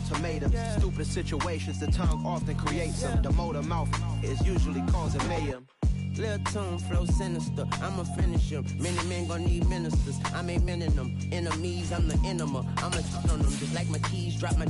ultimatums. Stupid situations, the tongue often creates them. The motor mouth is usually causing mayhem. Lil' tune, flow sinister, I'ma finish him. Many men gon' need ministers, I'm aiming them. Enemies, I'm the enema, I'ma on them. Just like my keys, drop my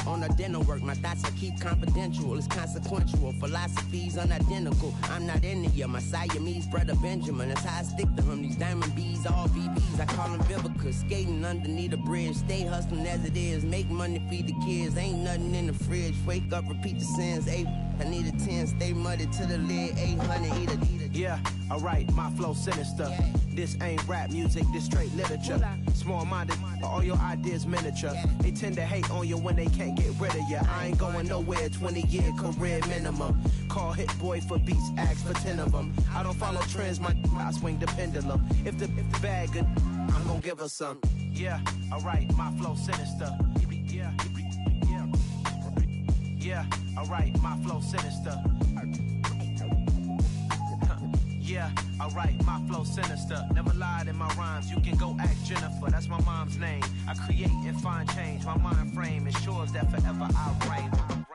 on the dinner work. My thoughts I keep confidential, it's consequential. Philosophies unidentical, I'm not into ya. My Siamese brother Benjamin, that's how I stick to him. These diamond bees, all BBs, I call them Vivica. Skating underneath a bridge, stay hustling as it is. Make money, feed the kids, ain't nothing in the fridge. Wake up, repeat the sins, I need a 10, stay muddy to the lid, 800, eat it. Yeah, alright, my flow sinister. This ain't rap music, this straight literature. Small-minded, all your ideas miniature. They tend to hate on you when they can't get rid of you. I ain't going nowhere, 20-year career minimum. Call Hit Boy for beats, ask for 10 of them. I don't follow trends, I swing the pendulum. If the bag good, I'm gonna give her some. Yeah, alright, my flow sinister. Yeah, alright, my flow sinister. Yeah, alright, my flow sinister. Never lied in my rhymes, you can go ask Jennifer. That's my mom's name. I create and find change. My mind frame ensures that forever I reign.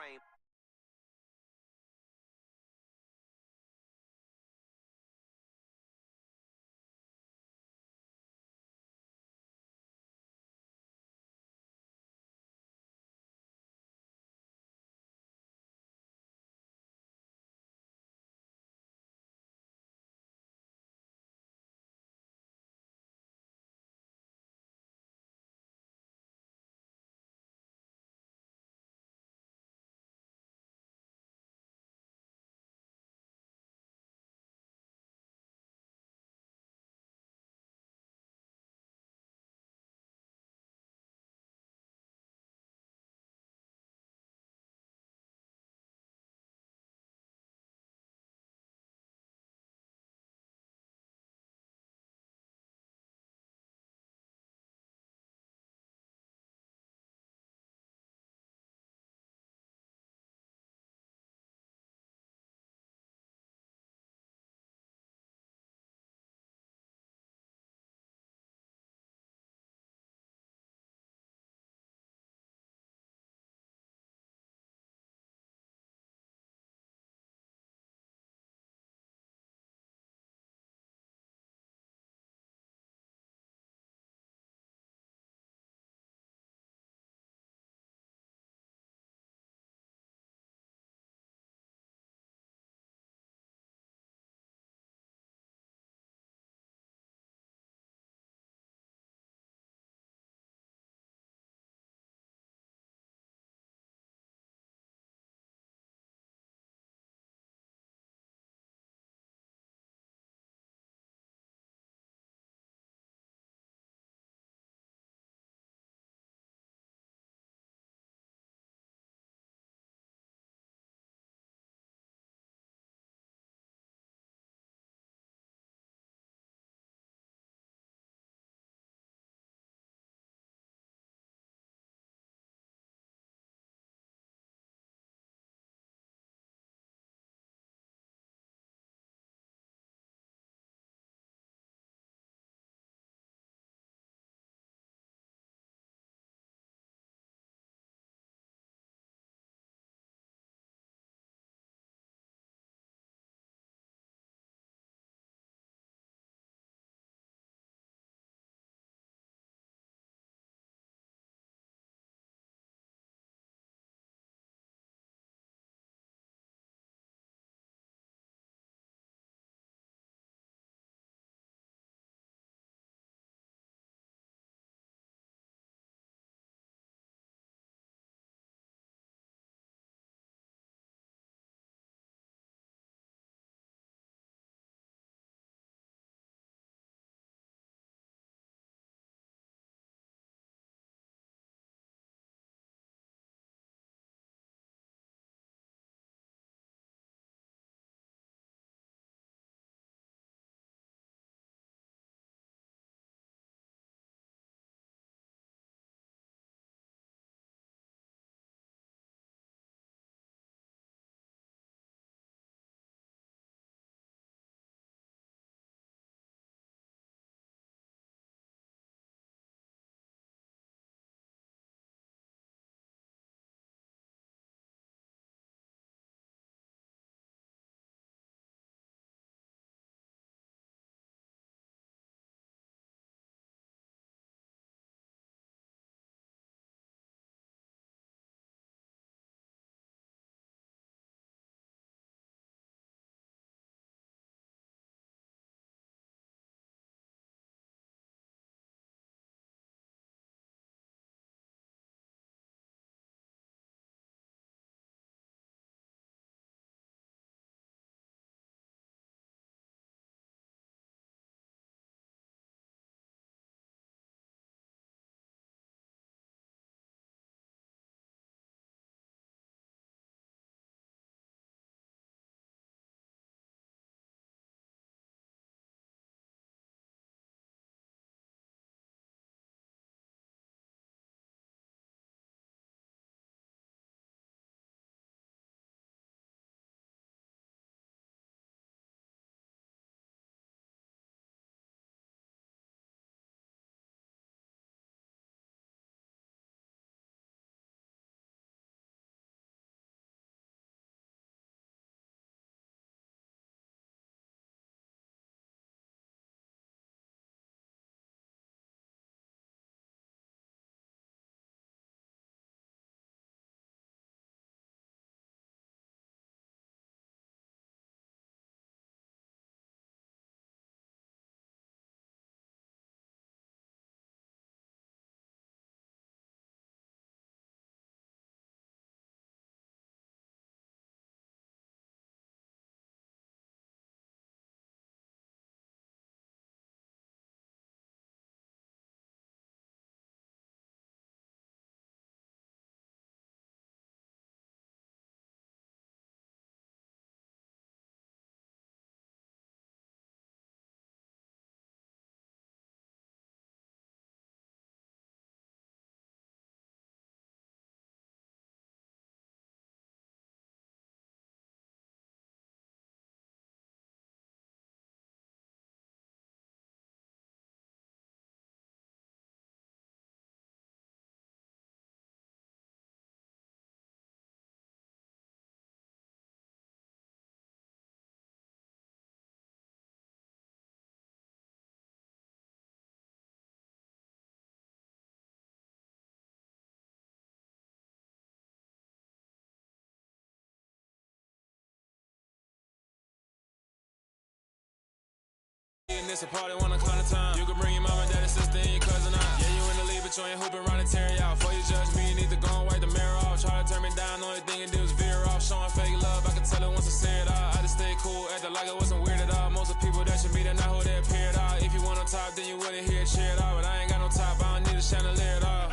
It's a party, one o'clock of time. You can bring your mama, daddy, sister, and your cousin out. Yeah, you in the lead, but you ain't hooping, running Terry out. Before you judge me, you need to go and wipe the mirror off. Try to turn me down, only thing you do is veer off. Showing fake love, I can tell it once I see it all. I just stay cool, acting like it wasn't weird at all. Most of the people that you meet are not who they appear at all. If you want on top, then you wouldn't hear it cheer at all. But I ain't got no top, I don't need a chandelier at all.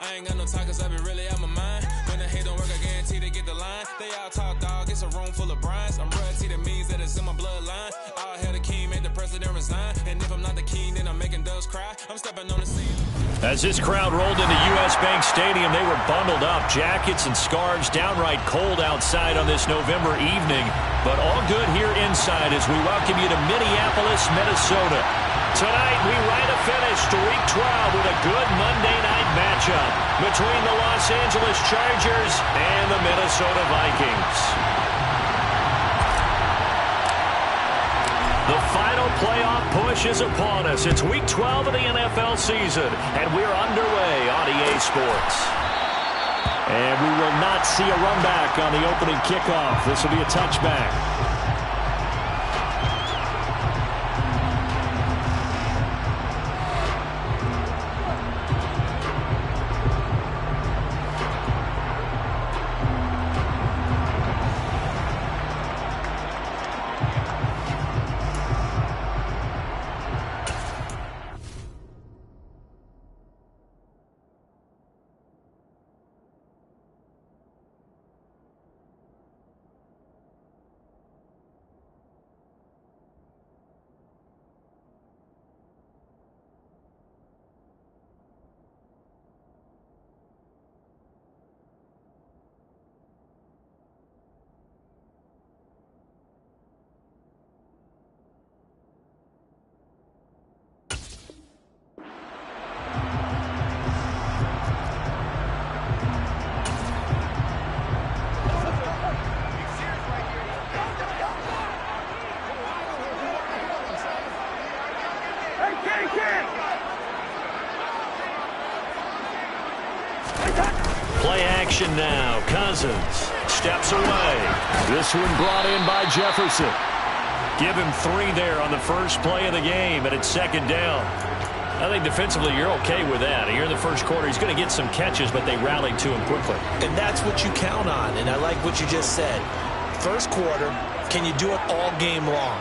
I ain't got no talk, cause I be really out my mind. When the hate don't work, I guarantee they get the line. They all talk, dog, it's a room full of brines. I'm royalty, that means that it's in my bloodline. All hail the king, make the president resign. And if I'm not the king, then I'm making doves cry. I'm stepping on the scene. As this crowd rolled into U.S. Bank Stadium, they were bundled up, jackets and scarves, downright cold outside on this November evening. But all good here inside as we welcome you to Minneapolis, Minnesota. Tonight, we write a finish to Week 12 with a good Monday night matchup between the Los Angeles Chargers and the Minnesota Vikings. The final playoff push is upon us. It's Week 12 of the NFL season, and we're underway on EA Sports. And we will not see a run back on the opening kickoff. This will be a touchback. Play action now. Cousins steps away. This one brought in by Jefferson. Give him 3 there on the first play of the game, and it's second down. I think defensively you're okay with that. Here in the first quarter, he's going to get some catches, but they rallied to him quickly. And that's what you count on, and I like what you just said. First quarter, can you do it all game long?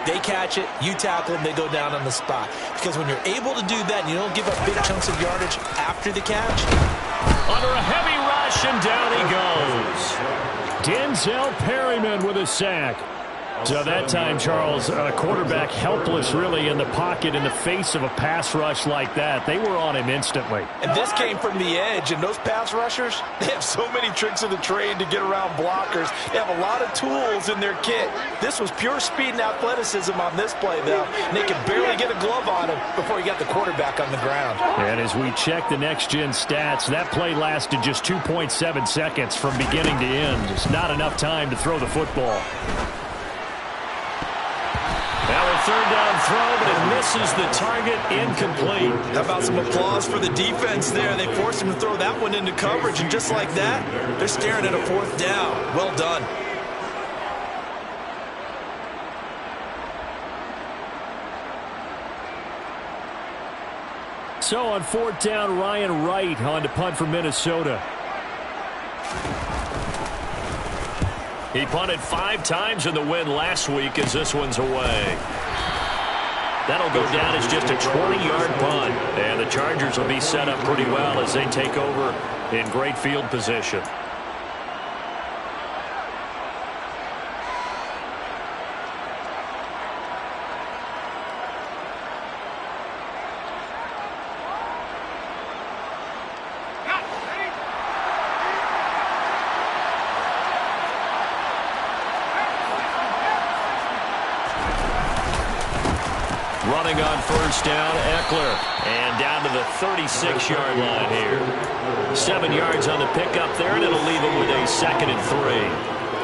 They catch it, you tackle them, they go down on the spot. Because when you're able to do that and you don't give up big chunks of yardage after the catch. Under a heavy rush, and down he goes. Denzel Perryman with a sack. So that time, Charles, a quarterback helpless really in the pocket in the face of a pass rush like that. They were on him instantly. And this came from the edge, and those pass rushers, they have so many tricks of the trade to get around blockers. They have a lot of tools in their kit. This was pure speed and athleticism on this play, though. And they could barely get a glove on him before he got the quarterback on the ground. And as we check the next-gen stats, that play lasted just 2.7 seconds from beginning to end. Just not enough time to throw the football. Now a third down throw, but it misses the target, incomplete. How about some applause for the defense there? They forced him to throw that one into coverage, and just like that, they're staring at a fourth down. Well done. So on fourth down, Ryan Wright on to punt for Minnesota. He punted 5 times in the win last week as this one's away. That'll go down as just a 20-yard punt. And the Chargers will be set up pretty well as they take over in great field position. Running on first down, Eckler. And down to the 36-yard line here. 7 yards on the pickup there, and it'll leave him with a 2nd and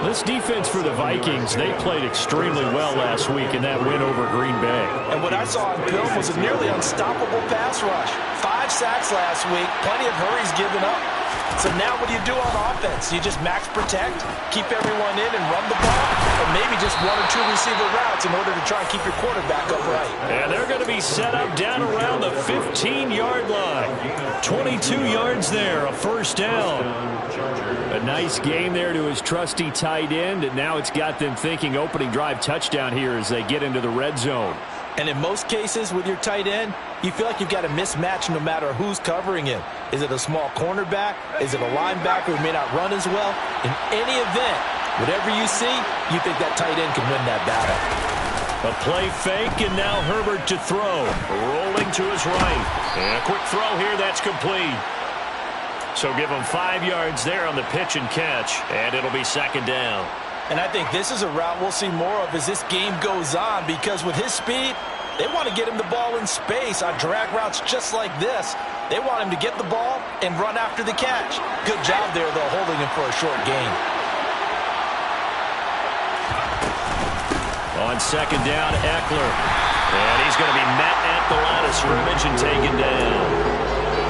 3. This defense for the Vikings, they played extremely well last week in that win over Green Bay. And what I saw on film was a nearly unstoppable pass rush. 5 sacks last week, plenty of hurries given up. So now what do you do on offense? You just max protect, keep everyone in and run the ball, or maybe just 1 or 2 receiver routes in order to try and keep your quarterback upright. And they're going to be set up down around the 15-yard line. 22 yards there, a first down. A nice game there to his trusty tight end, and now it's got them thinking opening drive touchdown here as they get into the red zone. And in most cases with your tight end, you feel like you've got a mismatch no matter who's covering him. Is it a small cornerback? Is it a linebacker who may not run as well? In any event, whatever you see, you think that tight end can win that battle. A play fake, and now Herbert to throw. Rolling to his right. And a quick throw here, that's complete. So give him 5 yards there on the pitch and catch, and it'll be second down. And I think this is a route we'll see more of as this game goes on, because with his speed, they want to get him the ball in space on drag routes just like this. They want him to get the ball and run after the catch. Good job there, though, holding him for a short gain. On second down, Eckler. And he's going to be met at the line of scrimmage and taken down.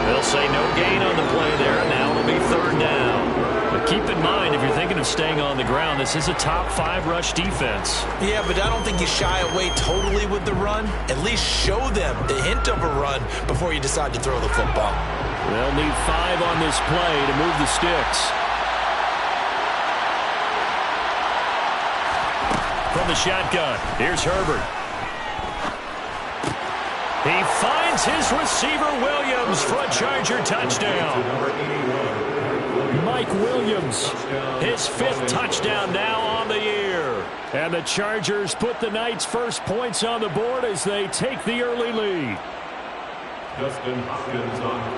They'll say no gain on the play there, and now it'll be third down. But keep in mind, if you're thinking of staying on the ground, this is a top 5 rush defense. Yeah, but I don't think you shy away totally with the run. At least show them the hint of a run before you decide to throw the football. They'll need 5 on this play to move the sticks. From the shotgun, here's Herbert. He finds his receiver, Williams, for a Charger touchdown. Mike Williams, his 5th touchdown now on the year. And the Chargers put the Knights' first points on the board as they take the early lead.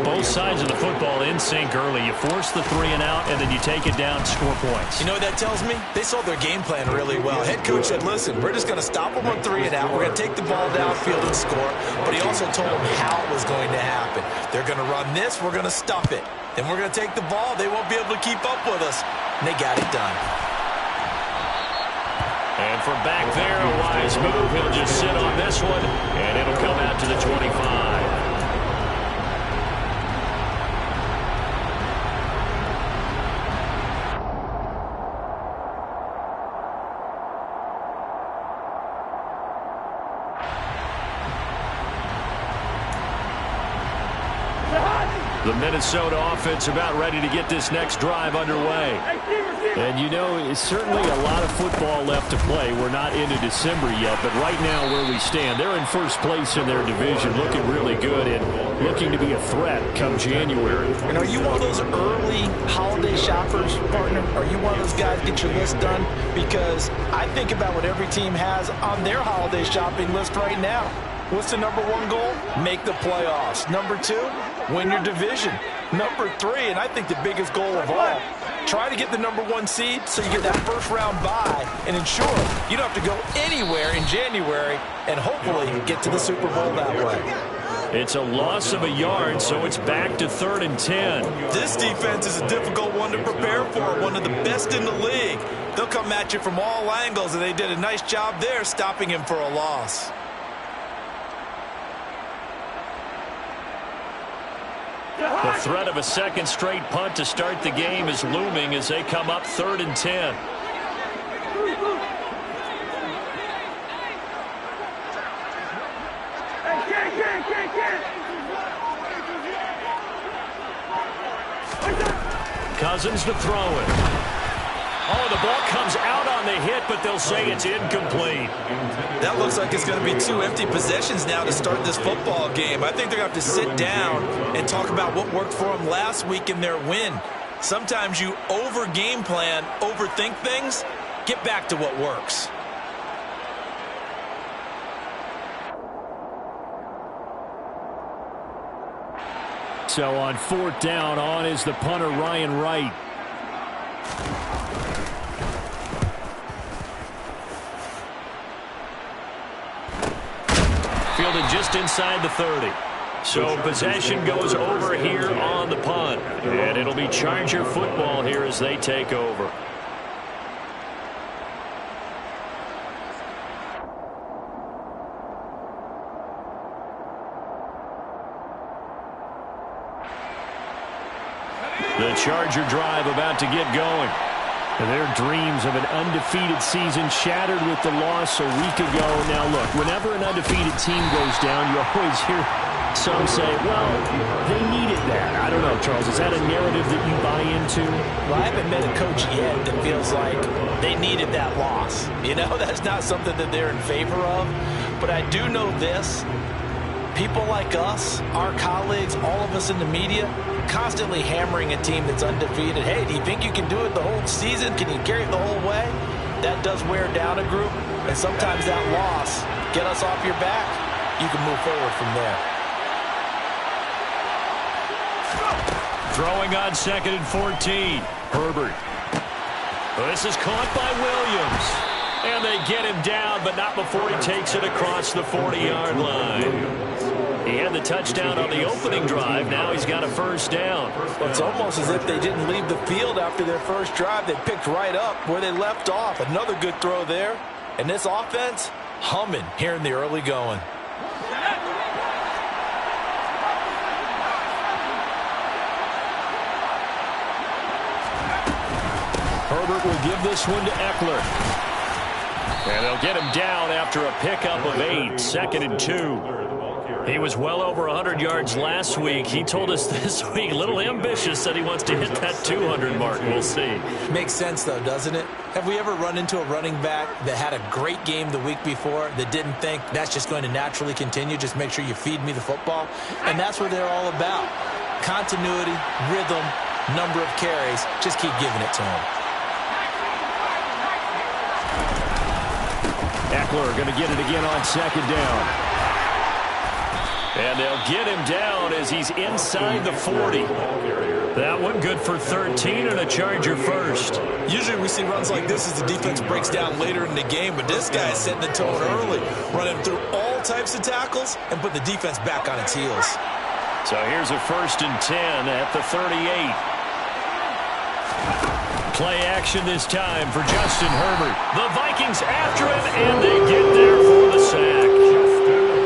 Both sides of the football in sync early. You force the 3 and out, and then you take it down, score points. You know what that tells me? They saw their game plan really well. Head coach said, listen, we're just going to stop them on 3 and out. We're going to take the ball downfield and score. But he also told them how it was going to happen. They're going to run this. We're going to stuff it. Then we're going to take the ball. They won't be able to keep up with us. And they got it done. And from back there, a wise move. He'll just sit on this one, and it'll come out to the 25. The Minnesota offense about ready to get this next drive underway. And you know, it's certainly a lot of football left to play. We're not into December yet, but right now where we stand, they're in first place in their division, looking really good and looking to be a threat come January. And are you one of those early holiday shoppers, partner? Are you one of those guys get your list done? Because I think about what every team has on their holiday shopping list right now. What's the number 1 goal? Make the playoffs. Number 2, win your division. Number 3, and I think the biggest goal of all, try to get the number 1 seed so you get that first round bye and ensure you don't have to go anywhere in January and hopefully get to the Super Bowl that way. It's a loss of a yard, so it's back to 3rd and 10. This defense is a difficult one to prepare for, one of the best in the league. They'll come at you from all angles, and they did a nice job there stopping him for a loss. The threat of a second straight punt to start the game is looming as they come up 3rd and 10. Cousins to throw it. Oh, the ball comes out on the hit, but they'll say it's incomplete. That looks like it's going to be 2 empty possessions now to start this football game. I think they're going to have to sit down and talk about what worked for them last week in their win. Sometimes you over-game plan, overthink things. Get back to what works. So on 4th down, on is the punter, Ryan Wright. Fielded just inside the 30. So possession goes over here on the punt. And it'll be Charger football here as they take over. The Charger drive about to get going. Their dreams of an undefeated season shattered with the loss a week ago. Now, look, whenever an undefeated team goes down, you always hear some say, well, they needed that. I don't know, Charles. Is that a narrative that you buy into? Well, I haven't met a coach yet that feels like they needed that loss. You know, that's not something that they're in favor of. But I do know this. People like us, our colleagues, all of us in the media, constantly hammering a team that's undefeated. Hey, do you think you can do it the whole season? Can you carry it the whole way? That does wear down a group. And sometimes that loss, get us off your back, you can move forward from there. Throwing on 2nd and 14. Herbert. This is caught by Williams. And they get him down, but not before he takes it across the 40-yard line. He had the touchdown on the opening drive. Now he's got a first down. It's almost as if they didn't leave the field after their first drive. They picked right up where they left off. Another good throw there. And this offense, humming here in the early going. Herbert will give this one to Eckler. And they'll get him down after a pickup of 8, 2nd and 2. He was well over 100 yards last week. He told us this week, a little ambitious, that he wants to hit that 200 mark. We'll see. Makes sense, though, doesn't it? Have we ever run into a running back that had a great game the week before that didn't think that's just going to naturally continue? Just make sure you feed me the football. And that's what they're all about. Continuity, rhythm, number of carries. Just keep giving it to him. Eckler going to get it again on 2nd down. And they'll get him down as he's inside the 40. That one good for 13 and a Charger first. Usually we see runs like this as the defense breaks down later in the game, but this guy is setting the tone early, running through all types of tackles and put the defense back on its heels. So here's a 1st and 10 at the 38. Play action this time for Justin Herbert. The Vikings after him, and they get there for the sack.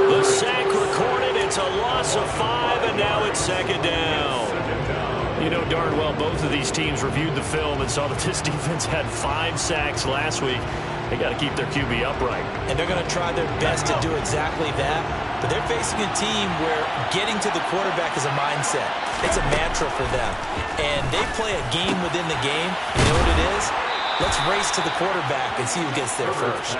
The sack recorded. It's a loss of 5, and now it's 2nd down. You know darn well both of these teams reviewed the film and saw that this defense had 5 sacks last week. They got to keep their QB upright. And they're going to try their best to do exactly that. But they're facing a team where getting to the quarterback is a mindset. It's a mantra for them. And they play a game within the game. You know what it is? Let's race to the quarterback and see who gets there first.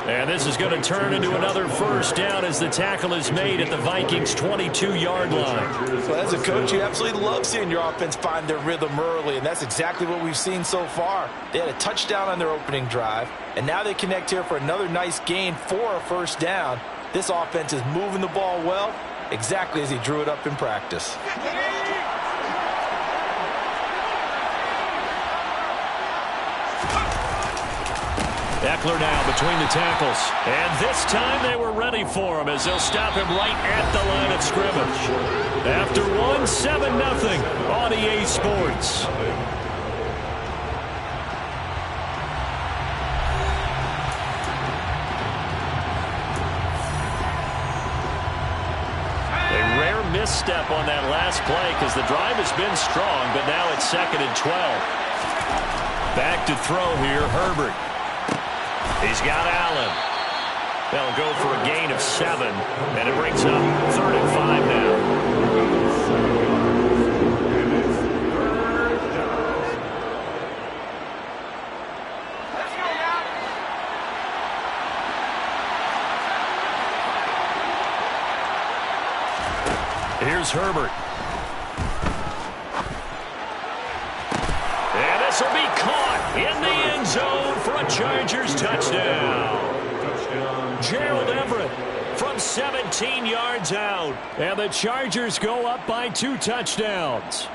And this is going to turn into another first down as the tackle is made at the Vikings' 22-yard line. Well, as a coach, you absolutely love seeing your offense find their rhythm early, and that's exactly what we've seen so far. They had a touchdown on their opening drive, and now they connect here for another nice gain for a first down. This offense is moving the ball well, exactly as he drew it up in practice. Eckler now between the tackles. And this time they were ready for him as they'll stop him right at the line of scrimmage. After 1, 7-0 on EA Sports. A rare misstep on that last play because the drive has been strong, but now it's 2nd and 12. Back to throw here, Herbert. He's got Allen. They'll go for a gain of 7, and it brings up 3rd and 5 now. Here's Herbert. And this will be caught in the end zone for a Chargers touchdown. Gerald Everett from 17 yards out. And the Chargers go up by 2 touchdowns.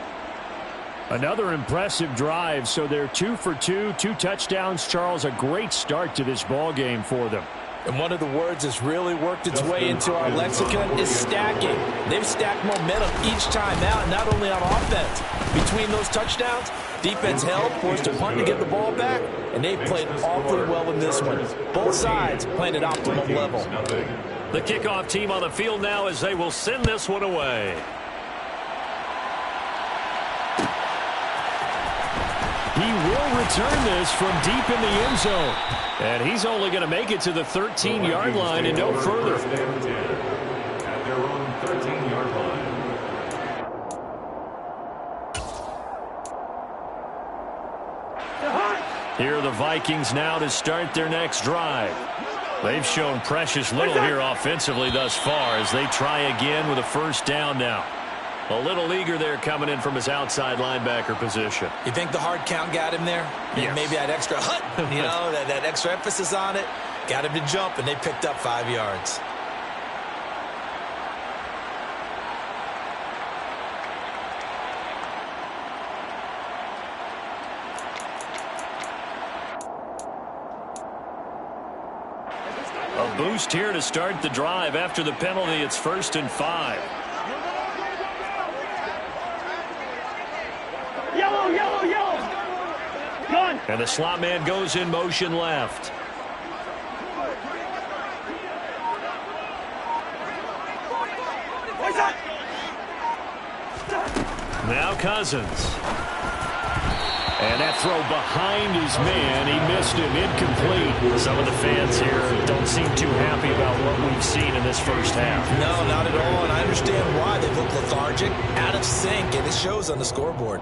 Another impressive drive, so they're 2 for 2, 2 touchdowns. Charles, a great start to this ball game for them. And one of the words that's really worked its way into our lexicon is stacking. They've stacked momentum each time out, not only on offense. Between those touchdowns, defense held, forced a punt to get the ball back, and they played awfully well in this one. Both sides playing at optimum level. The kickoff team on the field now as they will send this one away. He will return this from deep in the end zone. And he's only going to make it to the 13-yard line and no further. At their own 13-yard line. Here are the Vikings now to start their next drive. They've shown precious little here offensively thus far as they try again with a first down now. A little eager there coming in from his outside linebacker position. You think the hard count got him there? Yes. Maybe that extra that extra emphasis on it got him to jump, and they picked up 5 yards. A boost here to start the drive. After the penalty, it's 1st and 5. Yellow, yellow, yellow. Gun. And the slot man goes in motion left. Now Cousins. And that throw behind his man. He missed him. Incomplete. Some of the fans here don't seem too happy about what we've seen in this first half. No, not at all, and I understand why. They look lethargic, out of sync, and it shows on the scoreboard.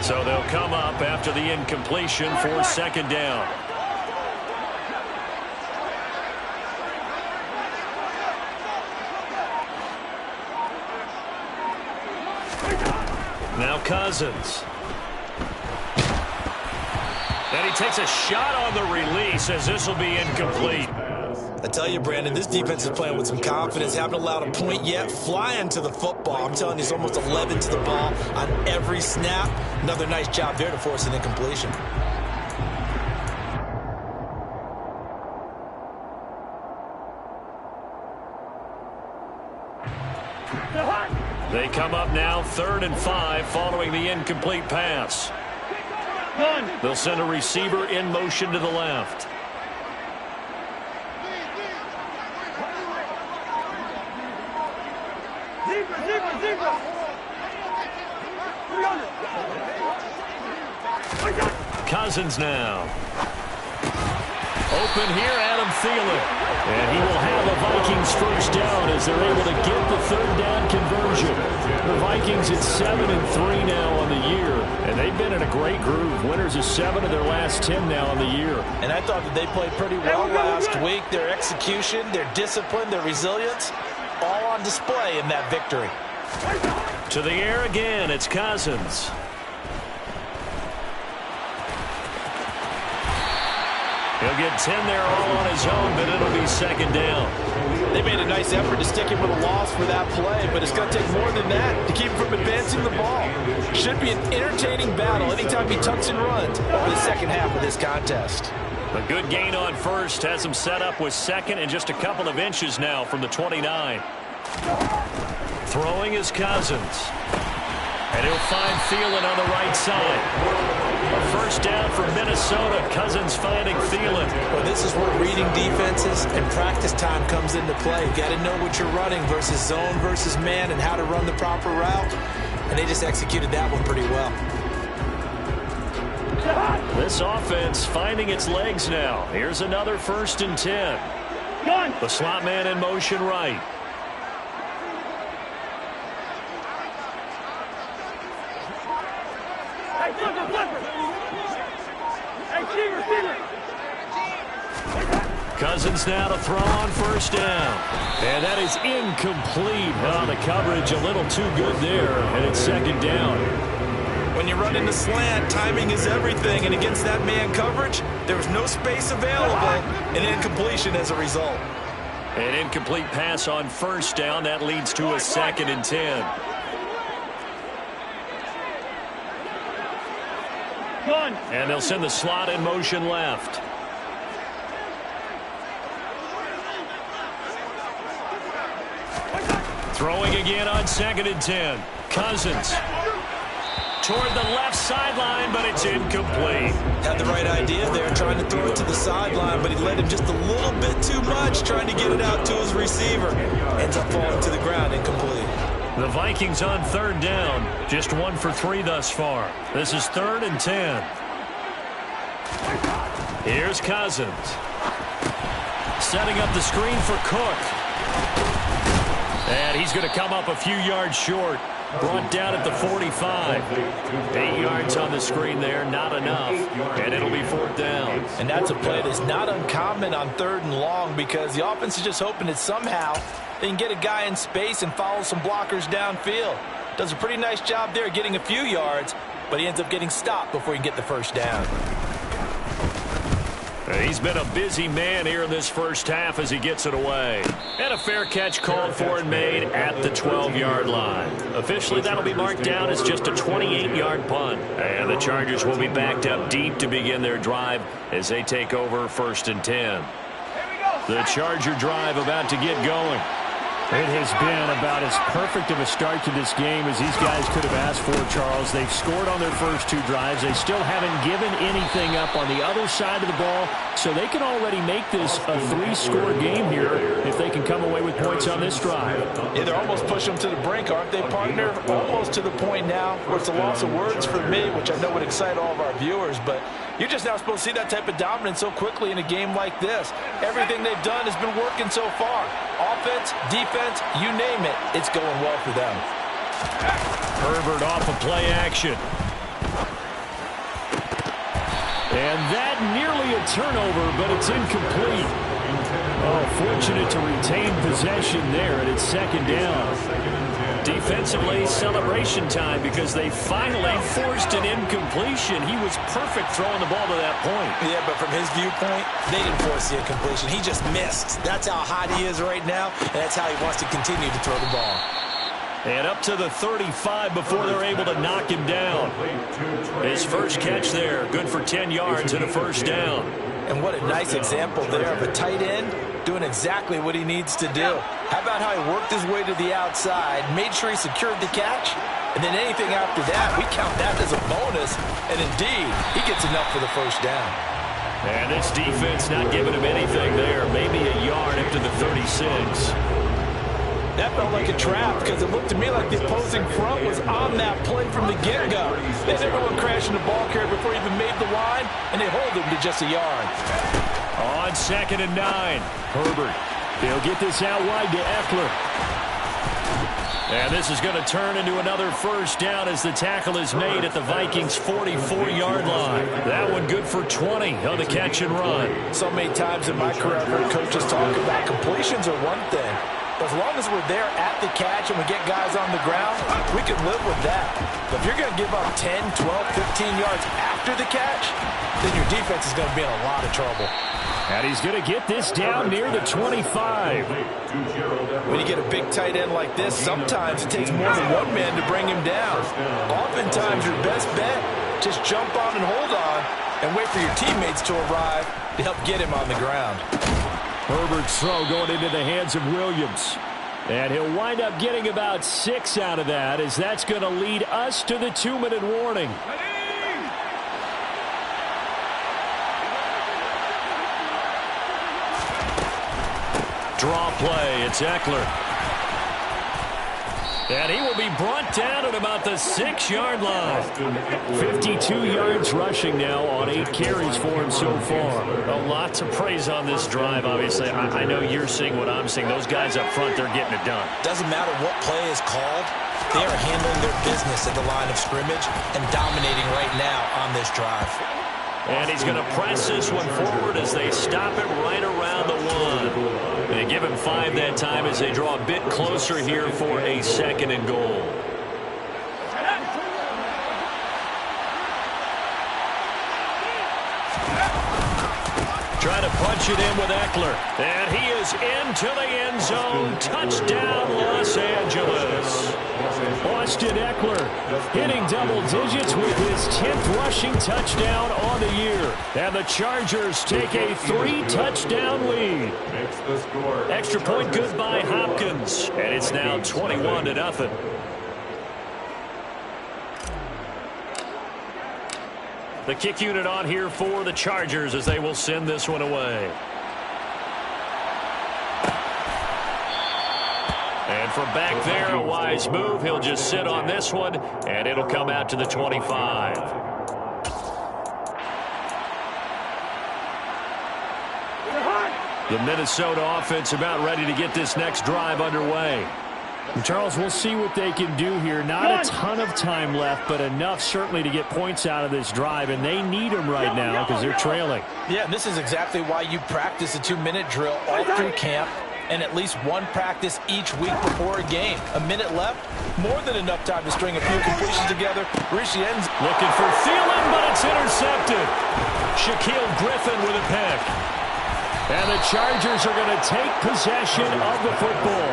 So they'll come up after the incompletion for 2nd down. Now Cousins. And he takes a shot on the release as this will be incomplete. I tell you, Brandon, this defense is playing with some confidence. Haven't allowed a point yet. Flying to the football. I'm telling you, it's almost 11 to the ball on every snap. Another nice job there to force an incompletion. They come up now 3rd and 5 following the incomplete pass. They'll send a receiver in motion to the left. Cousins now. Open here, Adam Thielen. And he will have a Vikings first down as they're able to get the 3rd down conversion. The Vikings at 7-3 now on the year. And they've been in a great groove. Winners of 7 of their last 10 now on the year. And I thought that they played pretty well last week. Their execution, their discipline, their resilience, all on display in that victory. To the air again, it's Cousins. He'll get 10 there all on his own, but it'll be 2nd down. They made a nice effort to stick him with a loss for that play, but it's going to take more than that to keep him from advancing the ball. Should be an entertaining battle anytime he tucks and runs over the second half of this contest. A good gain on first has him set up with 2nd and just a couple of inches now from the 29. Throwing is Cousins. And he'll find Thielen on the right side. A first down for Minnesota. Cousins finding Thielen. Well, this is where reading defenses and practice time comes into play. You got to know what you're running versus zone versus man and how to run the proper route. And they just executed that one pretty well. This offense finding its legs now. Here's another 1st and 10. The slot man in motion right. Cousins now to throw on 1st down. And that is incomplete. Oh, the coverage a little too good there. And it's 2nd down. When you run into slant, timing is everything. And against that man coverage, there was no space available. And incompletion as a result. An incomplete pass on 1st down. That leads to a 2nd and 10. And they'll send the slot in motion left. Throwing again on 2nd and 10. Cousins. toward the left sideline, but it's incomplete. Had the right idea there, trying to throw it to the sideline, but he led him just a little bit too much, trying to get it out to his receiver. Ends up falling to the ground, incomplete. The Vikings on third down, just 1 for 3 thus far. This is 3rd and 10. Here's Cousins. Setting up the screen for Cook. And he's going to come up a few yards short. Brought down at the 45. 8 yards on the screen there, not enough. And it'll be 4th down. And that's a play that's not uncommon on 3rd and long, because the offense is just hoping that somehow they can get a guy in space and follow some blockers downfield. Does a pretty nice job there getting a few yards, but he ends up getting stopped before he can get the first down. He's been a busy man here in this first half as he gets it away. And a fair catch called for and made at the 12-yard line. Officially, that'll be marked down as just a 28-yard punt. And the Chargers will be backed up deep to begin their drive as they take over 1st and 10. The Charger drive about to get going. It has been about as perfect of a start to this game as these guys could have asked for, Charles. They've scored on their first 2 drives. They still haven't given anything up on the other side of the ball, so they can already make this a 3-score game here if they can come away with points on this drive. Yeah, they're almost pushing them to the brink, aren't they, partner? Almost to the point now where it's a loss of words for me, which I know would excite all of our viewers, but you're just not supposed to see that type of dominance so quickly in a game like this. Everything they've done has been working so far. Offense, defense, you name it, it's going well for them. Herbert off of play action. And that nearly a turnover, but it's incomplete. Oh, fortunate to retain possession there, and it's 2nd down. Defensively, celebration time because they finally forced an incompletion. He was perfect throwing the ball to that point. Yeah, but from his viewpoint, they didn't force the incompletion. He just missed. That's how hot he is right now, and that's how he wants to continue to throw the ball. And up to the 35 before they're able to knock him down. His first catch there, good for 10 yards and a 1st down. And what a nice example there of a tight end doing exactly what he needs to do. How about how he worked his way to the outside, made sure he secured the catch, and then anything after that, we count that as a bonus. And indeed, he gets enough for the 1st down. And this defense not giving him anything there, maybe a yard up to the 36. That felt like a trap because it looked to me like the opposing front was on that play from the get-go. They never went crashing the ball carrier before he even made the line, and they hold him to just a yard. On 2nd and 9. Herbert, they'll get this out wide to Eckler. And this is going to turn into another 1st down as the tackle is made at the Vikings' 44-yard line. That one good for 20 on the catch and run. So many times in my career, I've heard coaches talk about completions are one thing. But as long as we're there at the catch and we get guys on the ground, we can live with that. But if you're going to give up 10, 12, 15 yards after the catch, then your defense is going to be in a lot of trouble. And he's going to get this down near the 25. When you get a big tight end like this, sometimes it takes more than one man to bring him down. Oftentimes, your best bet, just jump on and hold on and wait for your teammates to arrive to help get him on the ground. Herbert's throw going into the hands of Williams. And he'll wind up getting about 6 out of that, as that's going to lead us to the 2-minute warning. Draw play, it's Eckler. And he will be brought down at about the 6-yard line. 52 yards rushing now on 8 carries for him so far. A lot to praise on this drive, obviously. I know you're seeing what I'm seeing. Those guys up front, they're getting it done. Doesn't matter what play is called. They are handling their business at the line of scrimmage and dominating right now on this drive. And he's going to press this one forward as they stop it right around the 1. They give him 5 that time as they draw a bit closer here for a 2nd and goal. Trying to punch it in with Eckler. And he is into the end zone. Touchdown, Los Angeles. Austin Eckler hitting double digits with his 10th rushing touchdown on the year. And the Chargers take a 3-touchdown lead. Extra point good by Hopkins. And it's now 21-0. The kick unit on here for the Chargers as they will send this one away. And from back there, a wise move. He'll just sit on this one, and it'll come out to the 25. The Minnesota offense about ready to get this next drive underway. And Charles, we'll see what they can do here. Not a ton of time left, but enough certainly to get points out of this drive, and they need them right now because they're trailing. Yeah, and this is exactly why you practice a 2-minute drill all through camp and at least one practice each week before a game. A minute left, more than enough time to string a few completions together. Rishi ends looking for Thielen, but it's intercepted. Shaquille Griffin with a pick. And the Chargers are going to take possession of the football.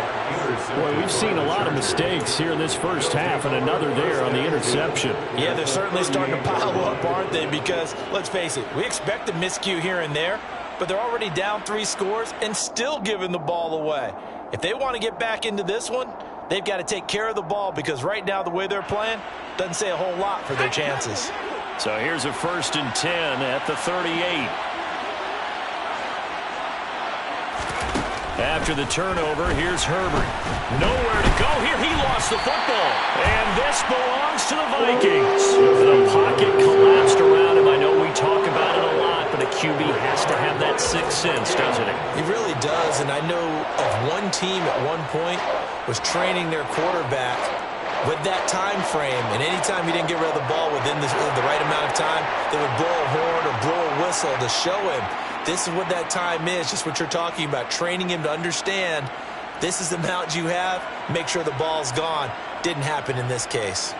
Boy, we've seen a lot of mistakes here in this first half, and another there on the interception. Yeah, they're certainly starting to pile up, aren't they? Because, let's face it, we expect a miscue here and there, but they're already down 3 scores and still giving the ball away. If they want to get back into this one, they've got to take care of the ball because right now the way they're playing doesn't say a whole lot for their chances. So here's a 1st and 10 at the 38. After the turnover, here's Herbert. Nowhere to go here. He lost the football. And this belongs to the Vikings. The pocket collapsed around him. I know we talk about it a lot, but a QB has to have that sixth sense, doesn't it? He really does, and I know of one team at one point was training their quarterback with that time frame, and anytime he didn't get rid of the ball within the right amount of time, they would blow a horn or blow a whistle to show him this is what that time is, just what you're talking about, training him to understand this is the amount you have, make sure the ball's gone. Didn't happen in this case.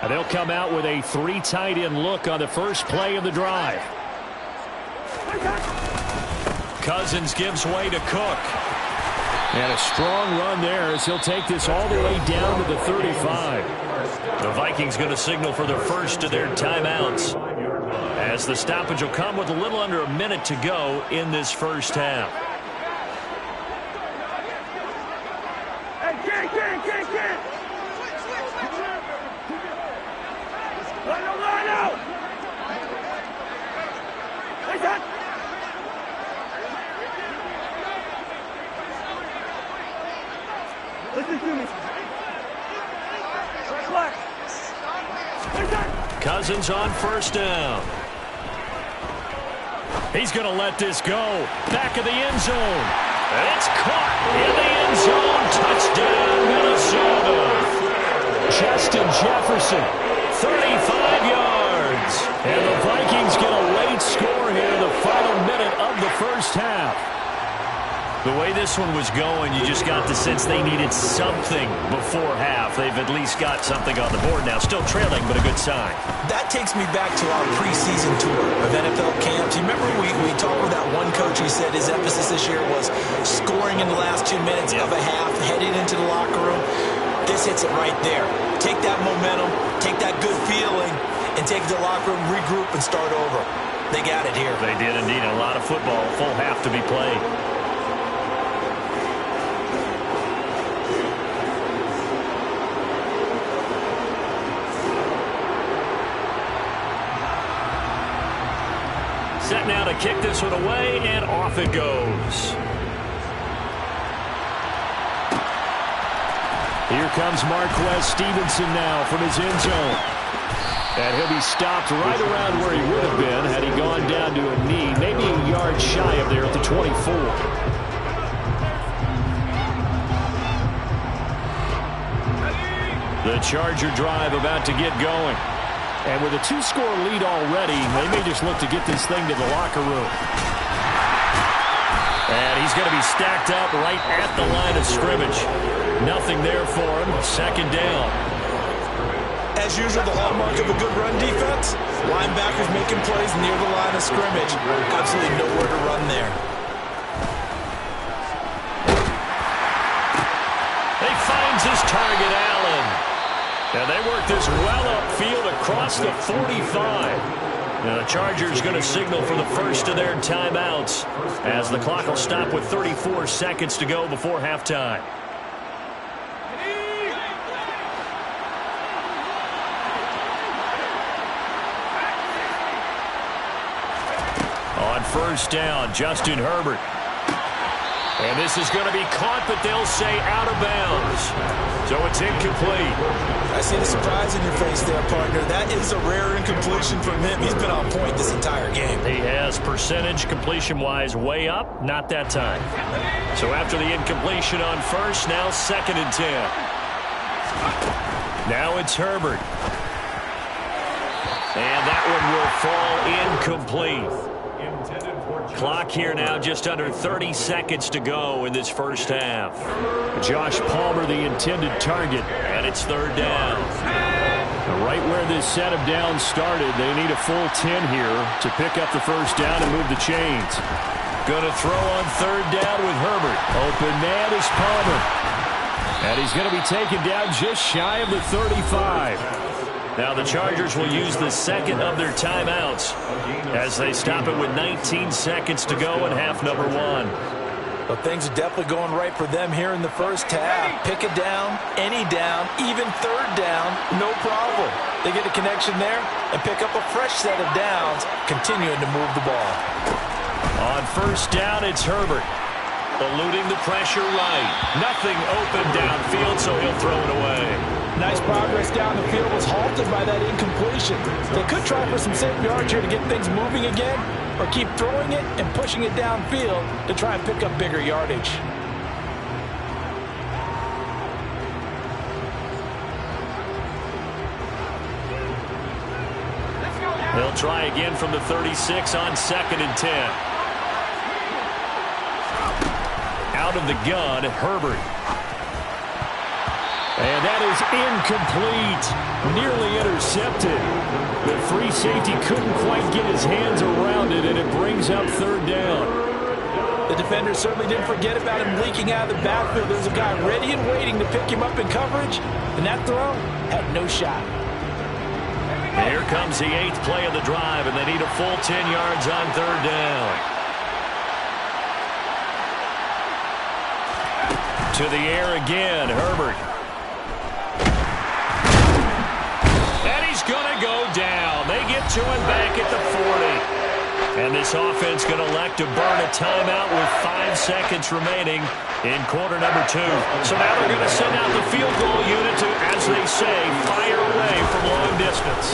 And they'll come out with a 3 tight end look on the first play of the drive. Cousins gives way to Cook. And a strong run there as he'll take this all the way down to the 35. The Vikings going to signal for the first of their timeouts, as the stoppage will come with a little under a minute to go in this first half. Listen to me. Cousins on first down. He's going to let this go. Back of the end zone. And it's caught in the end zone. Touchdown, Minnesota. Justin Jefferson, 35 yards. And the Vikings get a late score here in the final minute of the first half. The way this one was going, you just got the sense they needed something before half. They've at least got something on the board now. Still trailing, but a good sign. That takes me back to our preseason tour of NFL camps. You remember we talked with that one coach who said his emphasis this year was scoring in the last 2 minutes of a half, heading into the locker room. This hits it right there. Take that momentum, take that good feeling, and take it to the locker room, regroup, and start over. They got it here. They did indeed. A lot of football, full half to be played. Set now to kick this one away, and off it goes. Here comes Marquez Stevenson now from his end zone. And he'll be stopped right around where he would have been had he gone down to a knee, maybe a yard shy of there at the 24. The Charger drive about to get going. And with a 2-score lead already, they may just look to get this thing to the locker room. And he's going to be stacked up right at the line of scrimmage. Nothing there for him. Second down. As usual, the hallmark of a good run defense, linebackers making plays near the line of scrimmage. Absolutely nowhere to run there. He finds his target, Allen. And they work this well upfield across the 45. Now the Chargers going to signal for the first of their timeouts as the clock will stop with 34 seconds to go before halftime. on first down. Justin Herbert. And this is going to be caught, but they'll say out of bounds. So it's incomplete. I see the surprise in your face there, partner. That is a rare incompletion from him. He's been on point this entire game. He has percentage completion-wise way up, not that time. So after the incompletion on first, now 2nd and 10. Now it's Herbert. And that one will fall incomplete. Clock here now, just under 30 seconds to go in this first half. Josh Palmer, the intended target, and it's 3rd down. Right where this set of downs started, they need a full 10 here to pick up the first down and move the chains. Going to throw on 3rd down with Herbert. Open man is Palmer. And he's going to be taken down just shy of the 35. Now the Chargers will use the 2nd of their timeouts as they stop it with 19 seconds to go in half number 1. Well, things are definitely going right for them here in the first half. Pick a down, any down, even 3rd down, no problem. They get a connection there and pick up a fresh set of downs, continuing to move the ball. On first down, it's Herbert. Eluding the pressure right. Nothing open downfield, so he'll throw it away. Nice progress down the field was halted by that incompletion. They could try for some safe yards here to get things moving again, or keep throwing it and pushing it downfield to try and pick up bigger yardage. They'll try again from the 36 on 2nd and 10. Out of the gun, Herbert. And that is incomplete. Nearly intercepted. The free safety couldn't quite get his hands around it, and it brings up 3rd down. The defender certainly didn't forget about him leaking out of the backfield. There's a guy ready and waiting to pick him up in coverage, and that throw had no shot. Here comes the 8th play of the drive, and they need a full 10 yards on 3rd down. To the air again, Herbert. And he's going to go down. They get to him back at the 40. And this offense going to elect to burn a timeout with 5 seconds remaining in quarter number 2. So now they're going to send out the field goal unit to, as they say, fire away from long distance.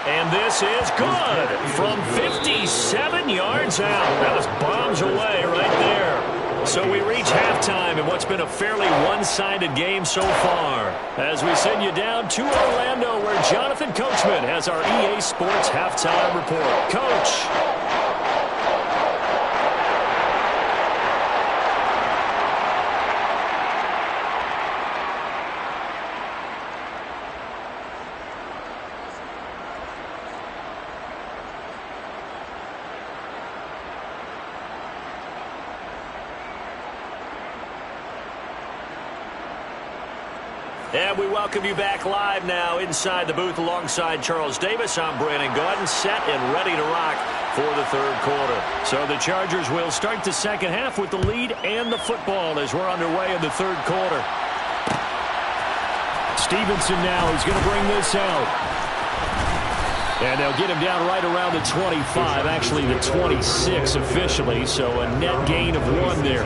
And this is good from 57 yards out. That was bombs away right there. So we reach halftime in what's been a fairly one-sided game so far, as we send you down to Orlando, where Jonathan Coachman has our EA Sports halftime report. Coach. And we welcome you back live now inside the booth alongside Charles Davis. I'm Brandon Gordon, set and ready to rock for the 3rd quarter. So the Chargers will start the 2nd half with the lead and the football as we're underway in the 3rd quarter. Stevenson now is going to bring this out. And they'll get him down right around the 25, actually the 26 officially, so a net gain of 1 there.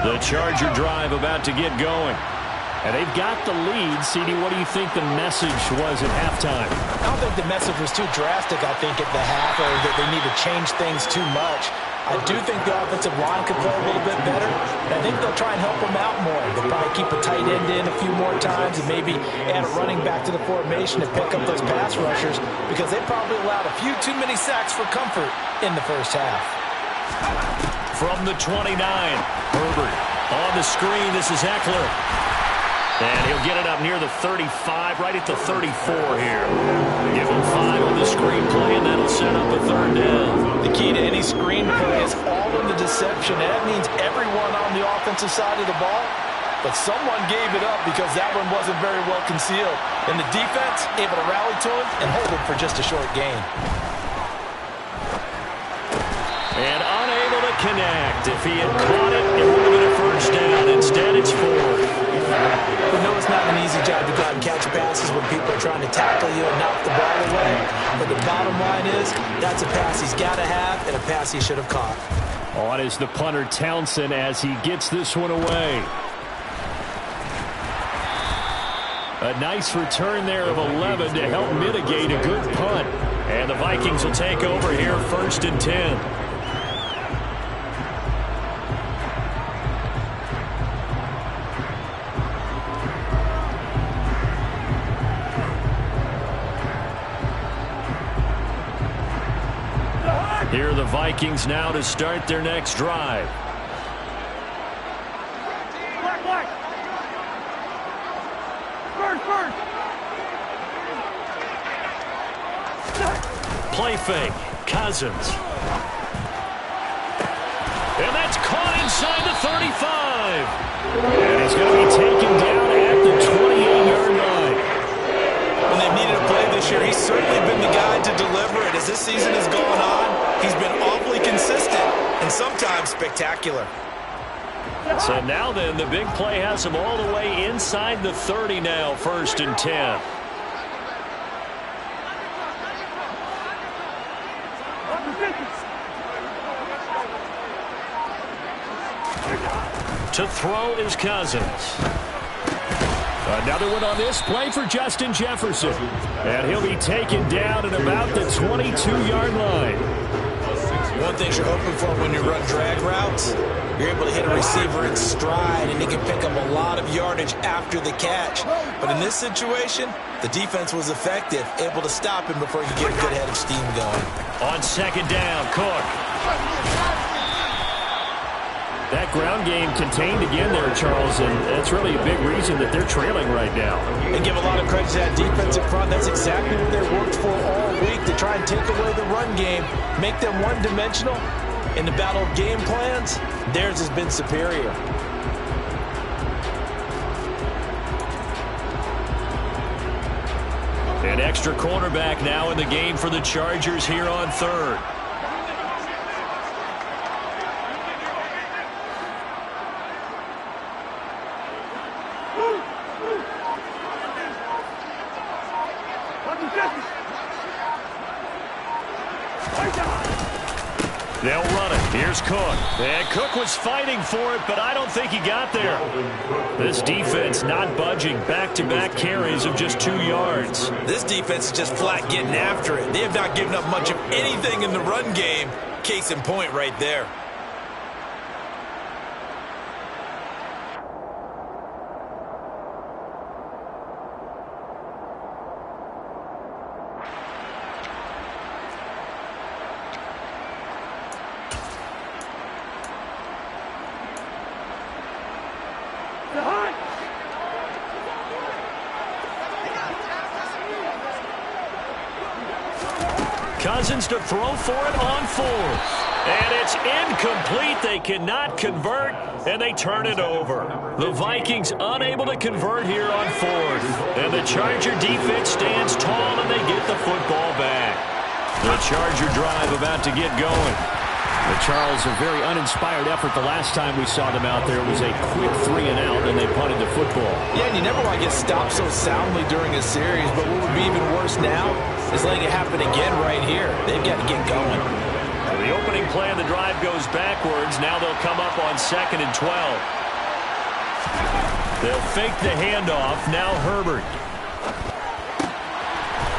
The Charger drive about to get going. And they've got the lead. CD, what do you think the message was at halftime? I don't think the message was too drastic, I think, at the half, or that they need to change things too much. I do think the offensive line could play a little bit better, and I think they'll try and help them out more. They'll probably keep a tight end in a few more times and maybe add a running back to the formation to pick up those pass rushers, because they probably allowed a few too many sacks for comfort in the first half. From the 29, Herbert on the screen. This is Eckler. And he'll get it up near the 35, right at the 34 here. Give him 5 on the screen play, and that'll set up a 3rd down. The key to any screen play is all in the deception. And that means everyone on the offensive side of the ball but someone gave it up because that one wasn't very well concealed. And the defense able to rally to him and hold him for just a short gain. And unable to connect. If he had caught it, it would have been a first down. Instead, it's 4. We know it's not an easy job to go out and catch passes when people are trying to tackle you and knock the ball away. But the bottom line is, that's a pass he's got to have and a pass he should have caught. On is the punter Townsend as he gets this one away. A nice return there of 11 to help mitigate a good punt. And the Vikings will take over here, 1st and 10. Here are the Vikings now to start their next drive. Play fake. Cousins. And that's caught inside the 35. And he's going to be taken down at the 28-yard line. When they've needed a play this year, he's certainly been the guy to deliver it. As this season has gone on, he's been awfully consistent and sometimes spectacular. So now then, the big play has him all the way inside the 30 now, 1st and 10. To throw is Cousins. Another one on this play for Justin Jefferson. And he'll be taken down at about the 22-yard line. One thing you're hoping for when you run drag routes, you're able to hit a receiver in stride, and he can pick up a lot of yardage after the catch. But in this situation, the defense was effective, able to stop him before he could get a good head of steam going. On 2nd down, Cook. That ground game contained again there, Charles, and that's really a big reason that they're trailing right now. And give a lot of credit to that defensive front. That's exactly what they worked for all week, to try and take away the run game, make them one-dimensional. In the battle of game plans, theirs has been superior. An extra cornerback now in the game for the Chargers here on 3rd. They'll run it. Here's Cook. And Cook was fighting for it, but I don't think he got there. This defense not budging. Back-to-back carries of just 2 yards. This defense is just flat getting after it. They have not given up much of anything in the run game. Case in point right there. Cousins to throw for it on 4th. And it's incomplete. They cannot convert, and they turn it over. The Vikings unable to convert here on 4th. And the Charger defense stands tall, and they get the football back. The Charger drive about to get going. The Charles, a very uninspired effort the last time we saw them out there. It was a quick 3-and-out, and they punted the football. Yeah, and you never want to get stopped so soundly during a series, but what would be even worse now is letting it happen again right here. They've got to get going. The opening play of the drive goes backwards. Now they'll come up on 2nd and 12. They'll fake the handoff. Now Herbert.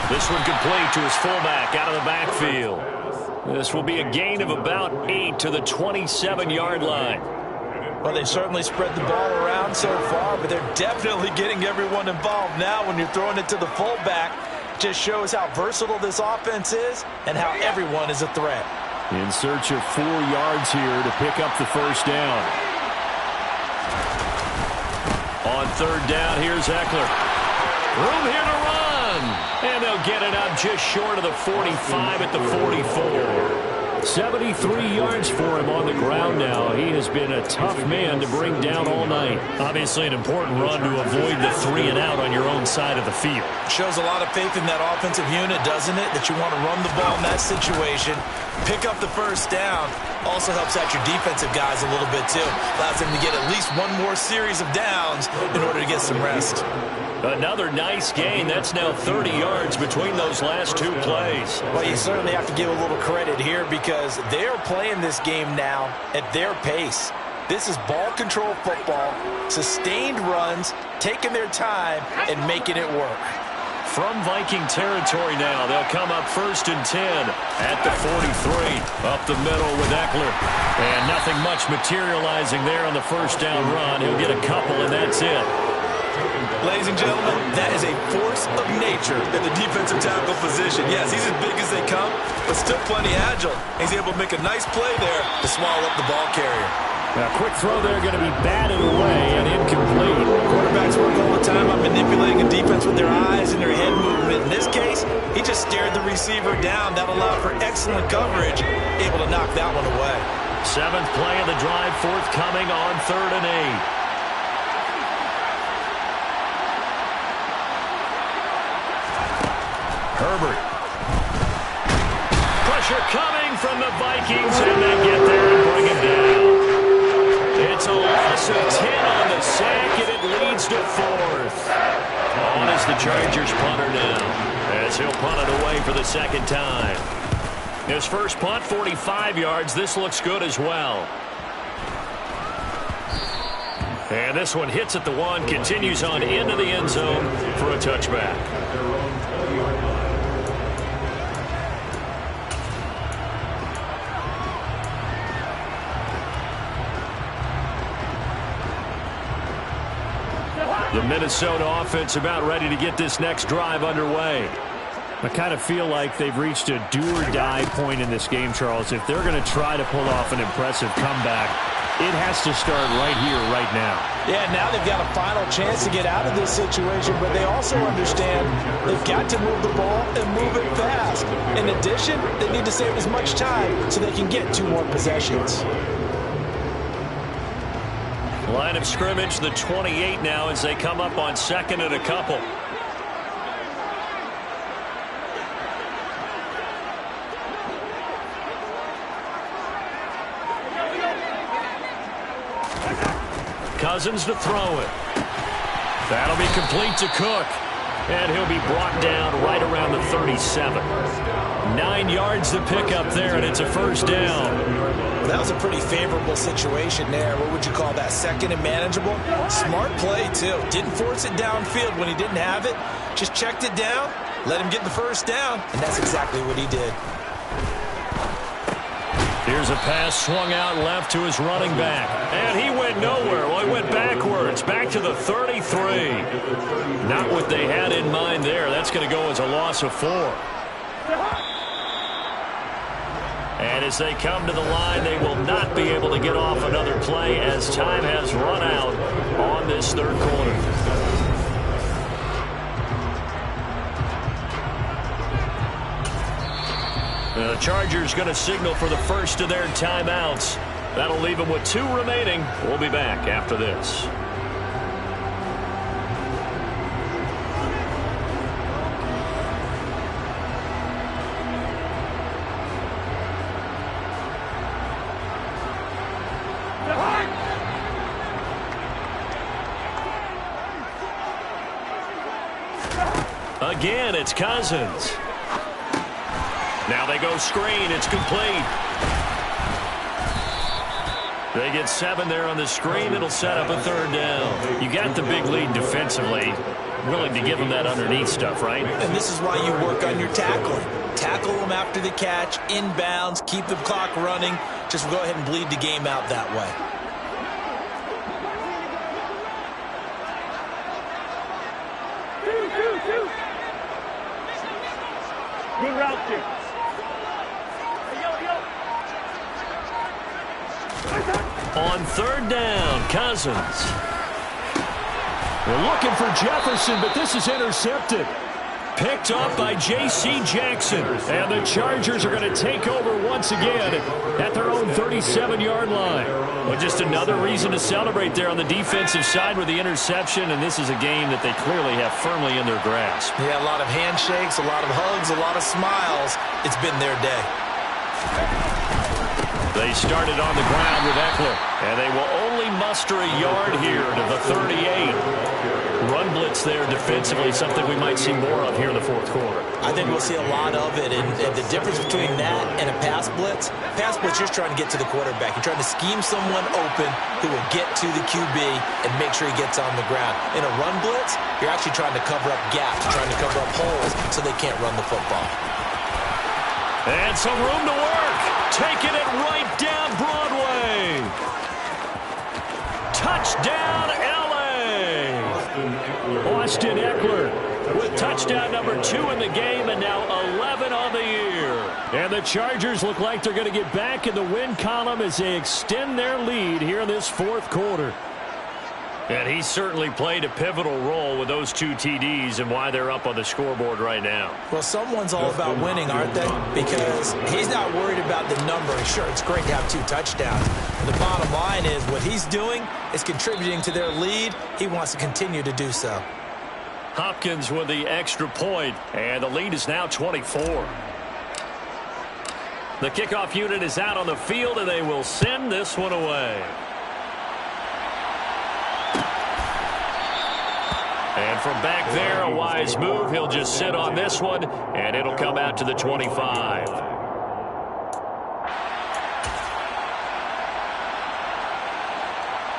This one complete to his fullback out of the backfield. This will be a gain of about 8 to the 27-yard line. Well, they certainly spread the ball around so far, but they're definitely getting everyone involved now when you're throwing it to the fullback. Just shows how versatile this offense is and how everyone is a threat. In search of 4 yards here to pick up the first down. On 3rd down, here's Eckler. Room here to run. And they'll get it up just short of the 45 at the 44. 73 yards for him on the ground now. He has been a tough man to bring down all night. Obviously an important run to avoid the 3-and-out on your own side of the field. Shows a lot of faith in that offensive unit, doesn't it? That you want to run the ball in that situation. Pick up the first down. Also helps out your defensive guys a little bit too. Allows them to get at least one more series of downs in order to get some rest. Another nice gain. That's now 30 yards between those last two plays. Well, you certainly have to give a little credit here because they are playing this game now at their pace. This is ball control football, sustained runs, taking their time, and making it work. From Viking territory now, they'll come up 1st and 10 at the 43. Up the middle with Eckler. And nothing much materializing there on the first down run. He'll get a couple, and that's it. Ladies and gentlemen, that is a force of nature in the defensive tackle position. Yes, he's as big as they come, but still plenty agile. He's able to make a nice play there to swallow up the ball carrier. A quick throw there going to be batted away and incomplete. Quarterbacks work all the time on manipulating a defense with their eyes and their head movement. In this case, he just stared the receiver down. That allowed for excellent coverage, able to knock that one away. 7th play of the drive, forthcoming on 3rd and 8. Herbert. Pressure coming from the Vikings, and they get there and bring him down. It's a loss of 10 on the sack, and it leads to 4th. On is the Chargers punter now, as he'll punt it away for the second time. His first punt, 45 yards. This looks good as well. And this one hits at the 1, continues on into the end zone for a touchback. The Minnesota offense about ready to get this next drive underway. I kind of feel like they've reached a do-or-die point in this game, Charles. If they're going to try to pull off an impressive comeback, it has to start right here, right now. Yeah, now they've got a final chance to get out of this situation, but they also understand they've got to move the ball and move it fast. In addition, they need to save as much time so they can get 2 more possessions. Line of scrimmage, the 28 now as they come up on 2nd and a couple. Cousins to throw it. That'll be complete to Cook. And he'll be brought down right around the 37. 9 yards to pick up there, and it's a first down. Well, that was a pretty favorable situation there. What would you call that? 2nd and manageable? Smart play, too. Didn't force it downfield when he didn't have it. Just checked it down, let him get the first down, and that's exactly what he did. Here's a pass swung out left to his running back. And he went nowhere. Well, he went backwards, back to the 33. Not what they had in mind there. That's going to go as a loss of 4. And as they come to the line, they will not be able to get off another play as time has run out on this 3rd quarter. The Chargers going to signal for the first of their timeouts. That'll leave them with 2 remaining. We'll be back after this. Again, it's Cousins. Now they go screen. It's complete. They get 7 there on the screen. It'll set up a 3rd down. You got the big lead defensively. Willing to give them that underneath stuff, right? And this is why you work on your tackling. Tackle them after the catch, inbounds, keep the clock running. Just go ahead and bleed the game out that way. Good route kick. On 3rd down, Cousins. They're looking for Jefferson, but this is intercepted. Picked off by J.C. Jackson. And the Chargers are going to take over once again at their own 37-yard line. Well, just another reason to celebrate there on the defensive side with the interception, and this is a game that they clearly have firmly in their grasp. Yeah, a lot of handshakes, a lot of hugs, a lot of smiles. It's been their day. They started on the ground with Eckler, and they will only muster a yard here to the 38. Run blitz there defensively, something we might see more of here in the fourth quarter. I think we'll see a lot of it, and the difference between that and a pass blitz, you're trying to get to the quarterback. You're trying to scheme someone open who will get to the QB and make sure he gets on the ground. In a run blitz, you're actually trying to cover up gaps, trying to cover up holes so they can't run the football. And some room to work. Taking it right down Broadway. Touchdown, L.A. Austin Eckler with touchdown number 2 in the game, and now 11 on the year. And the Chargers look like they're going to get back in the win column as they extend their lead here in this fourth quarter. And he certainly played a pivotal role with those 2 TDs and why they're up on the scoreboard right now. Well, someone's all about winning, aren't they? Because he's not worried about the number. Sure, it's great to have 2 touchdowns. The bottom line is what he's doing is contributing to their lead. He wants to continue to do so. Hopkins with the extra point, and the lead is now 24. The kickoff unit is out on the field, and they will send this one away. And from back there, a wise move. He'll just sit on this one, and it'll come out to the 25.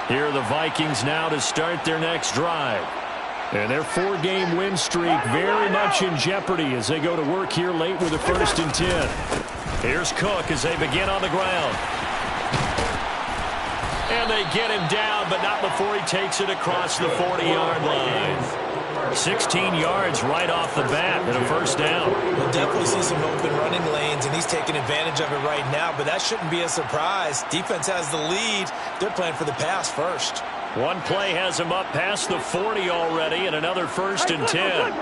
Here are the Vikings now to start their next drive. And their 4-game win streak very much in jeopardy as they go to work here late with a 1st and 10. Here's Cook as they begin on the ground. And they get him down, but not before he takes it across the 40-yard line. 16 yards right off the bat and a 1st down. We'll definitely see some open running lanes, and he's taking advantage of it right now, but that shouldn't be a surprise. Defense has the lead. They're playing for the pass first. One play has him up past the 40 already, and another 1st and 10.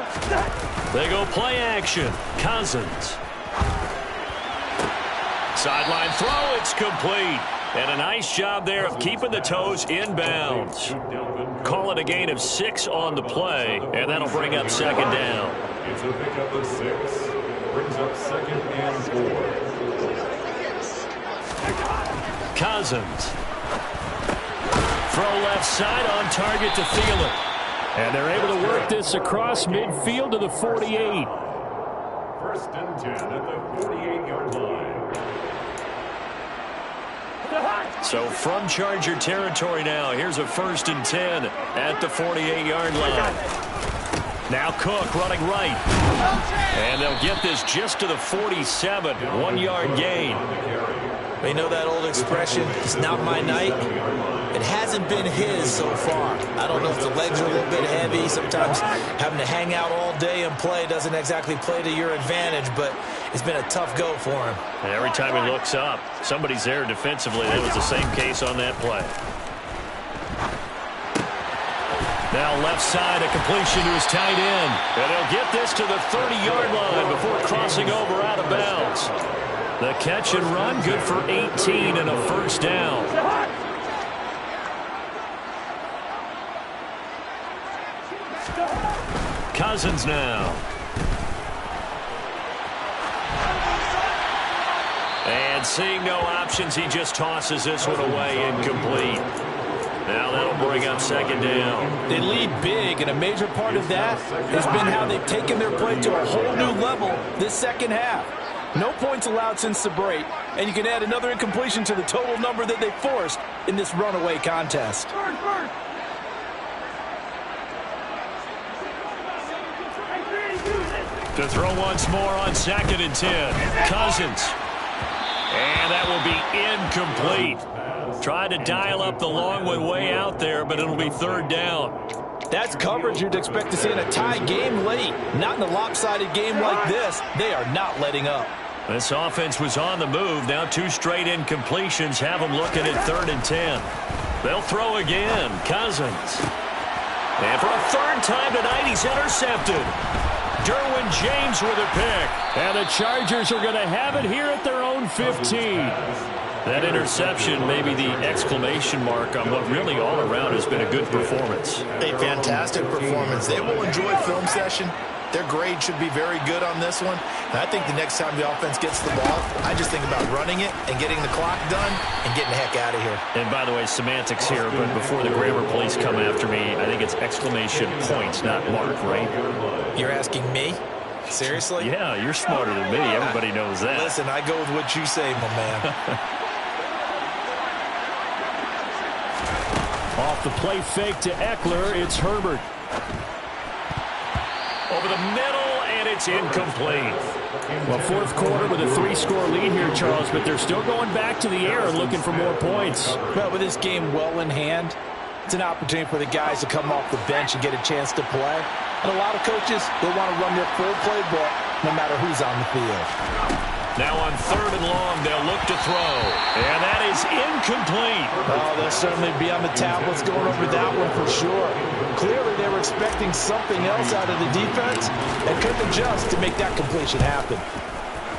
They go play action. Cousins. Sideline throw, it's complete. And a nice job there of keeping the toes inbounds. Call it a gain of 6 on the play, and that'll bring up 2nd down. It's a pickup of 6. Brings up 2nd and 4. Cousins. Throw left side on target to Thielen. And they're able to work this across midfield to the 48. 1st and 10 at the 48-yard line. So from Charger territory now, here's a 1st and 10 at the 48-yard line. Now Cook running right. And they'll get this just to the 47, 1-yard gain. You know that old expression, it's not my night? It hasn't been his so far. I don't know if the legs are a little bit heavy. Sometimes having to hang out all day and play doesn't exactly play to your advantage, but it's been a tough go for him. And every time he looks up, somebody's there defensively. That was the same case on that play. Now left side, a completion to his tight end. And he'll get this to the 30-yard line before crossing over out of bounds. The catch and run, good for 18 and a 1st down. Cousins now. And seeing no options, he just tosses this one away, incomplete. Now that'll bring up 2nd down. They lead big, and a major part of that has been how they've taken their play to a whole new level this 2nd half. No points allowed since the break, and you can add another incompletion to the total number that they forced in this runaway contest. To throw once more on 2nd and 10. Cousins. And that will be incomplete. Tried to dial up the long one way out there, but it'll be 3rd down. That's coverage you'd expect to see in a tie game late. Not in a lopsided game like this. They are not letting up. This offense was on the move. Now 2 straight incompletions have them looking at 3rd and 10. They'll throw again. Cousins. And for a 3rd time tonight, he's intercepted. Derwin James with a pick. And the Chargers are going to have it here at their own 15. That interception may be the exclamation mark on what really all around has been a good performance. A fantastic performance. They will enjoy film session. Their grade should be very good on this one. And I think the next time the offense gets the ball, I just think about running it and getting the clock done and getting the heck out of here. And by the way, semantics here, but before the grammar police come after me, I think it's exclamation point, not mark, right? You're asking me? Seriously? Yeah, you're smarter than me. Everybody knows that. Listen, I go with what you say, my man. Off the play fake to Eckler, it's Herbert. Over the middle, and it's incomplete. Well, fourth quarter with a 3-score lead here, Charles, but they're still going back to the air and looking for more points. Well, with this game well in hand, it's an opportunity for the guys to come off the bench and get a chance to play. And a lot of coaches, they want to run their full playbook no matter who's on the field. Now on 3rd and long, they'll look to throw. And that is incomplete. Oh, they'll certainly be on the tablets going over that one for sure. Clearly, they were expecting something else out of the defense and couldn't adjust to make that completion happen.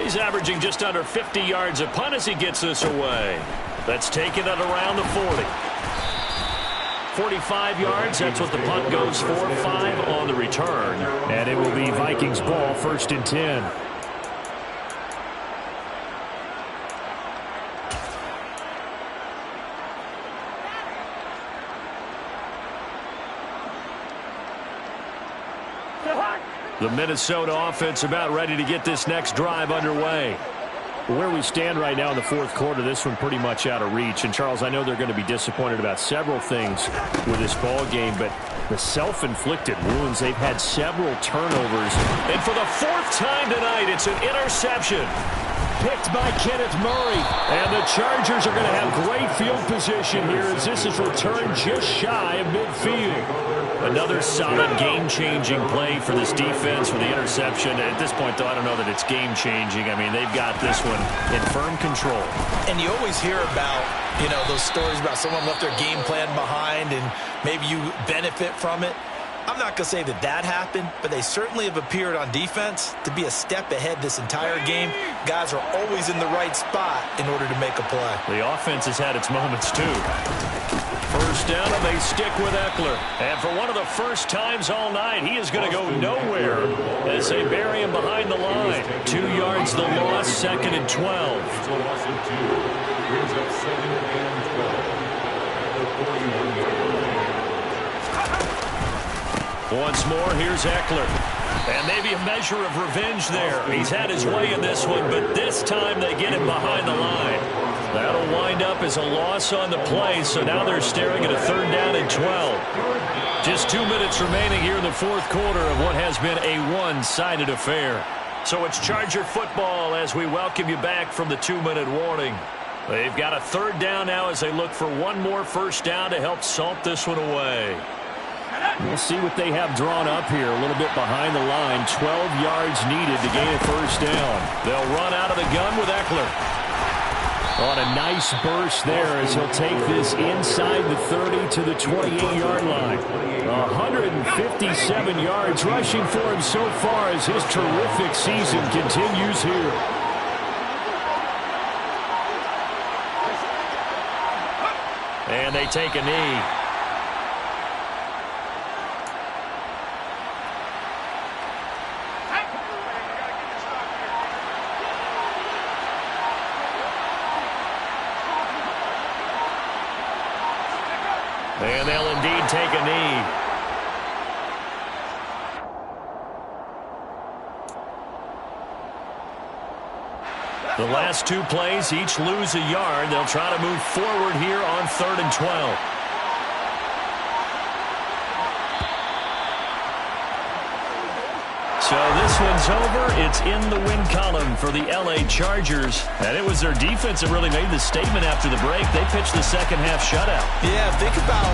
He's averaging just under 50 yards a punt as he gets this away. That's taken at around the 40. 45 yards, that's what the punt goes for. 5 on the return. And it will be Vikings ball, 1st and 10. The Minnesota offense about ready to get this next drive underway. Where we stand right now in the fourth quarter, this one pretty much out of reach. And, Charles, I know they're going to be disappointed about several things with this ball game, but the self-inflicted wounds, they've had several turnovers. And for the 4th time tonight, it's an interception. Picked by Kenneth Murray. And the Chargers are going to have great field position here as this is returned just shy of midfield. Another solid game-changing play for this defense for the interception. At this point, though, I don't know that it's game-changing. I mean, they've got this one in firm control. And you always hear about, those stories about someone left their game plan behind and maybe you benefit from it. I'm not going to say that that happened, but they certainly have appeared on defense to be a step ahead this entire game. Guys are always in the right spot in order to make a play. The offense has had its moments, too. First down, and they stick with Eckler. And for one of the first times all night, he is going to go nowhere as they bury him behind the line. 2 yards the loss, 2nd and 12. Once more, here's Eckler. And maybe a measure of revenge there. He's had his way in this one, but this time they get him behind the line. That'll wind up as a loss on the play, so now they're staring at a 3rd down and 12. Just 2 minutes remaining here in the fourth quarter of what has been a one-sided affair. So it's Charger football as we welcome you back from the 2-minute warning. They've got a 3rd down now as they look for one more first down to help salt this one away. We'll see what they have drawn up here. A little bit behind the line. 12 yards needed to gain a first down. They'll run out of the gun with Eckler. On a nice burst there as he'll take this inside the 30 to the 28-yard line. 157 yards rushing for him so far as his terrific season continues here. And they take a knee. And they'll indeed take a knee. The last 2 plays, each lose a yard. They'll try to move forward here on 3rd and 12. So this one's over. It's in the win column for the LA Chargers. And it was their defense that really made the statement after the break. They pitched the second half shutout. Yeah, think about